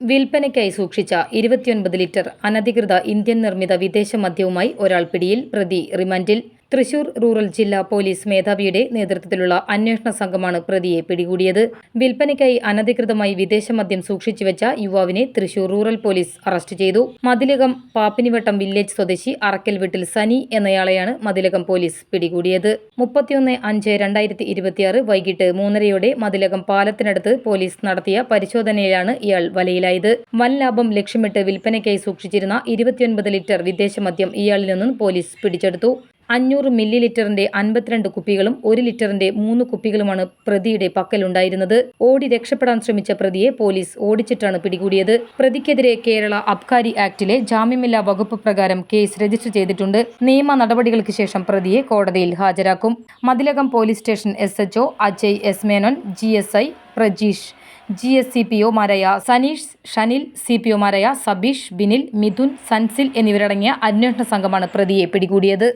വിൽപ്പനയ്ക്കായി സൂക്ഷിച്ച 29 ലിറ്റർ അനധികൃത ഇന്ത്യൻ നിർമ്മിത വിദേശ മദ്യവുമായി ഒരാൾ പിടിയിൽ. പ്രതി റിമാൻഡിൽ. തൃശൂർ റൂറൽ ജില്ലാ പോലീസ് മേധാവിയുടെ നേതൃത്വത്തിലുള്ള അന്വേഷണ സംഘമാണ് പ്രതിയെ പിടികൂടിയത്. വിൽപ്പനയ്ക്കായി അനധികൃതമായി വിദേശ മദ്യം സൂക്ഷിച്ചുവെച്ച യുവാവിനെ തൃശൂർ റൂറൽ പോലീസ് അറസ്റ്റ് ചെയ്തു. മതിലകം പാപ്പിനിവട്ടം വില്ലേജ് സ്വദേശി അറക്കൽ വീട്ടിൽ സനി എന്നയാളെയാണ് മതിലകം പോലീസ് പിടികൂടിയത്. 31/5/2026 വൈകിട്ട് 3:30 മതിലകം പാലത്തിനടുത്ത് പോലീസ് നടത്തിയ പരിശോധനയിലാണ് ഇയാൾ വലയിലായത്. വൻ ലാഭം ലക്ഷ്യമിട്ട് വിൽപ്പനയ്ക്കായി സൂക്ഷിച്ചിരുന്ന 29 ലിറ്റർ വിദേശ മദ്യം ഇയാളിൽ നിന്നും പോലീസ് പിടിച്ചെടുത്തു. 500 മില്ലി ലിറ്ററിന്റെ 52 കുപ്പികളും 1 ലിറ്ററിന്റെ 3 കുപ്പികളുമാണ് പ്രതിയുടെ പക്കലുണ്ടായിരുന്നത്. ഓടി രക്ഷപ്പെടാൻ ശ്രമിച്ച പ്രതിയെ പോലീസ് ഓടിച്ചിട്ടാണ് പിടികൂടിയത്. പ്രതിക്കെതിരെ കേരള അബ്കാരി ആക്ടിലെ ജാമ്യമില്ലാ വകുപ്പ് പ്രകാരം കേസ് രജിസ്റ്റർ ചെയ്തിട്ടുണ്ട്. നിയമ നടപടികൾക്ക് ശേഷം പ്രതിയെ കോടതിയിൽ ഹാജരാക്കും. Mathilakam police station SHO Ajay S Menon, GSI Prajeesh, GSCPOമാരായ സനീഷ്, ഷനിൽ, CPOമാരായ സബീഷ്, ബിനിൽ, മിഥുൻ, സൻസിൽ എന്നിവരടങ്ങിയ അന്വേഷണ സംഘമാണ് പ്രതിയെ പിടികൂടിയത്.